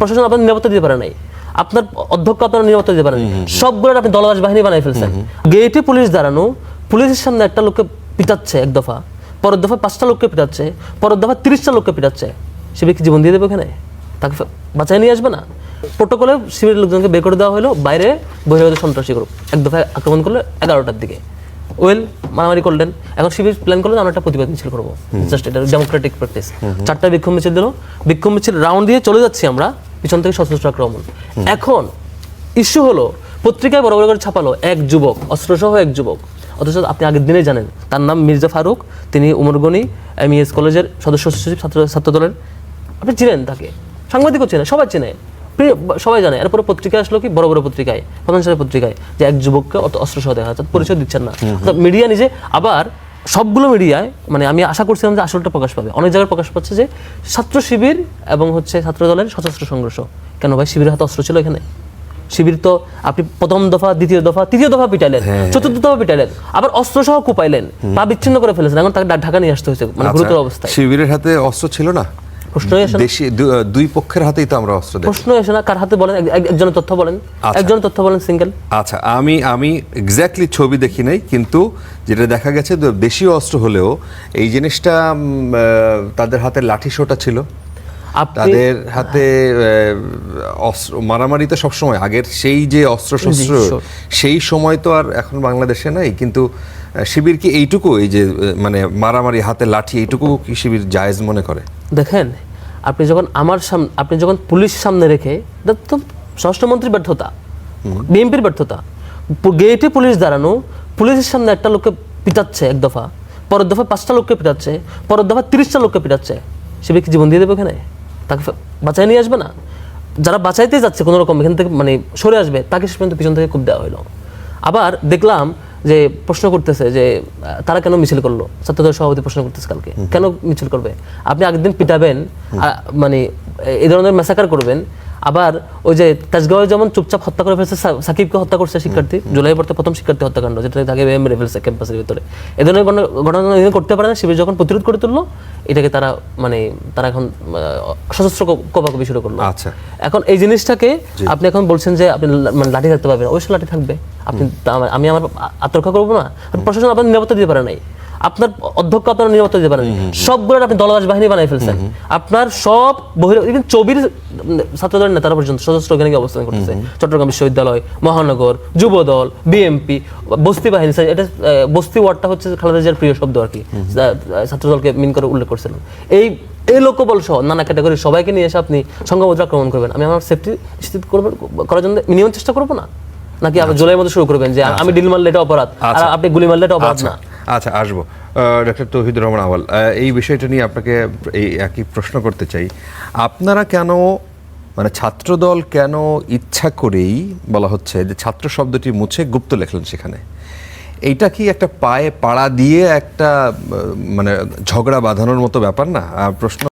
প্রশাসন আপনার নিরাপত্তা দিতে পারে নাই, আপনার অধ্যক্ষ আপনার নিরাপত্তা দিতে পারে নাই, সবগুলো আপনি দলদাস বাহিনী বানাই ফেলছেন। গেটে পুলিশ দাঁড়ানো, পুলিশের সামনে একটা লোককে পিটাচ্ছে এক দফা, পরের দফা 5টা লোককে পিটাচ্ছে, পরের দফা 30টা লোককে পিটাচ্ছে, সে কি জীবন দিয়ে দেবে ওখানে? তাকে বাঁচায় নিয়ে আসবে না? প্রোটোকলে শিবিরের লোকজনকে বের করে দেওয়া হলো, বাইরে বহিরাগত সন্ত্রাসী গ্রুপ এক দফায় আক্রমণ করলো 11টার দিকে, মারামারি করলেন। এখন শিবির প্ল্যান করলো আমরা একটা প্রতিবাদ মিছিল করবো, জাস্ট এটা ডেমোক্রেটিক প্র্যাকটিস। 4টা বিক্ষোভ মিছিল দিল, বিক্ষোভ মিছিল রাউন্ড দিয়ে চলে যাচ্ছি আমরা, পিছন থেকে সশস্ত্র আক্রমণ। এখন ইস্যু হলো, পত্রিকায় বড় বড় করে ছাপালো এক যুবক, অস্ত্রসহ এক যুবক, অথচ আপনি আগের দিনেই জানেন তার নাম মির্জা ফারুক, তিনি উমরগনি MES কলেজের সদস্য সচিব, ছাত্র দলের। আপনি চিনেন তাকে, সাংবাদিকও চেনে, সবাই চেনে, সবাই জানে। এরপরে পত্রিকায় আসলো কি, বড় বড় পত্রিকায়, প্রধান সারের পত্রিকায়, যে এক যুবককে অস্ত্রসহ দেখা যাচ্ছে, পরিচয় দিচ্ছেন না। মিডিয়া নিজে আবার সবগুলো মিডিয়ায়, মানে আমি আশা করছিলাম যে আসলটা প্রকাশ পাবে, অনেক জায়গায় প্রকাশ পাচ্ছে যে ছাত্র শিবির এবং ছাত্র দলের সশস্ত্র সংঘর্ষ। কেন ভাই, শিবিরের হাতে অস্ত্র ছিল এখানে? শিবির তো আপনি প্রথম দফা, দ্বিতীয় দফা, তৃতীয় দফা পিটাইলেন, চতুর্থ দফা পিটাইলেন, আবার অস্ত্র সহ কুপাইলেন, পা বিচ্ছিন্ন করে ফেলেছেন, এখন তাকে ঢাকা নিয়ে আসতে হয়েছে, মানে গুরুতর অবস্থায়। শিবিরের হাতে অস্ত্র ছিল না? প্রশ্নই আসে না, দুই পক্ষের হাতেই তো আমরা অস্ত্র দেখি। প্রশ্নই আসে না, কার হাতে বলেন, একজনের তথ্য বলেন, একজনের তথ্য বলেন সিঙ্গেল। আচ্ছা, আমি এক্স্যাক্টলি ছবি দেখি নাই, কিন্তু যেটা দেখা গেছে দেশীয় অস্ত্র হলেও এই জিনিসটা তাদের হাতে লাঠি সোটা ছিল, তাদের হাতে অস্ত্র, মারামারি তো সবসময় আগের সেই যে অস্ত্র শস্ত্র সেই সময় তো আর এখন বাংলাদেশে নাই। কিন্তু শিবির কি এইটুকু, এই যে মানে মারামারি, হাতে লাঠি, এইটুকু কি শিবির জায়েজ মনে করে? দেখেন, আপনি যখন আপনি যখন পুলিশ সামনে রেখে, তো স্বরাষ্ট্রমন্ত্রীর ব্যর্থতা, বিএনপির ব্যর্থতা, গেটে পুলিশ দাঁড়ানো, পুলিশের সামনে একটা লোককে পিটাচ্ছে এক দফা, পরের দফা 5টা লোককে পিটাচ্ছে, পরের দফা 30টা লোককে পিটাচ্ছে, শিবির কি জীবন দিয়ে দেবে ওখানে? তাকে বাঁচায় নিয়ে আসবে না? যারা বাঁচাইতে যাচ্ছে কোনো রকম এখান থেকে, মানে সরে আসবে, তাকে শেষ পর্যন্ত পিছন থেকে খুব দেওয়া হলো। আবার দেখলাম যে প্রশ্ন করতেছে যে তারা কেন মিছিল করলো, ছাত্রদল সভাপতি প্রশ্ন করতেছে কালকে, কেন মিছিল করবে? আপনি আগের দিন পিটাবেন, মানে এই ধরনের ম্যাসাকার করবেন, আবার ওই যে তেজগাঁওয়ে যেমন চুপচাপ হত্যা করে ফেলছে, সাকিবকে হত্যা করছে শিক্ষার্থী, জুলাই পড়তে প্রথম শিক্ষার্থী হত্যাকাণ্ড, যেটা তাকে মেরে ফেলছে ক্যাম্পাসের ভিতরে, এ ধরনের ঘটনা করতে পারে না। শিবির যখন প্রতিরোধ করে তুললো, এটাকে তারা এখন সশস্ত্র কোপাকুপি শুরু করলো। আচ্ছা, এখন এই জিনিসটাকে আপনি এখন বলছেন যে আপনি মানে লাঠি থাকতে পারবেন, অবশ্যই লাঠি থাকবে, আপনি আমি আমার আত্মরক্ষা করবো না? প্রশাসন আপনার নিরাপত্তা দিতে পারে নাই, আপনার অধ্যক্ষ আপনার নিরাপত্তা দিতে পারেন, সবগুলো আপনি দলদাস বাহিনী বানাই ফেলছেন, আপনার সব চবির ছাত্রদলের নেতারা পর্যন্ত সশস্ত্র ওখানে অবস্থান করতেছে, চট্টগ্রাম বিশ্ববিদ্যালয়, মহানগর, যুবদল, বিএমপি, বস্তি বাহিনী। এটা বস্তি ওয়ার্ডটা হচ্ছে খালেদা জিয়ার প্রিয় শব্দ আর কি, ছাত্রদলকে মিন করে উল্লেখ করছিলেন। এই লোকবল সহ নানা ক্যাটাগরি সবাইকে নিয়ে এসে আপনি সংঘবদ্ধ আক্রমণ করবেন। আমি আমার সেফটি নিশ্চিত করার জন্য মিনিমাম চেষ্টা করবো না? নাকি আবার জুলাইয়ের মধ্যে শুরু করবেন যে আমি ডিল মারলে এটা অপরাধ, আর আপনি গুলি মারলে এটা অপরাধ না? আচ্ছা, আসবো। ডক্টর তৌহিদুর রহমান আউয়াল, এই বিষয়টা নিয়ে আপনাকে এই একই প্রশ্ন করতে চাই। আপনারা কেন, মানে ছাত্রদল কেন ইচ্ছা করেই বলা হচ্ছে যে ছাত্র শব্দটি মুছে গুপ্ত লেখলেন সেখানে? এইটা কি একটা পায়ে পাড়া দিয়ে একটা মানে ঝগড়া বাঁধানোর মতো ব্যাপার না? প্রশ্ন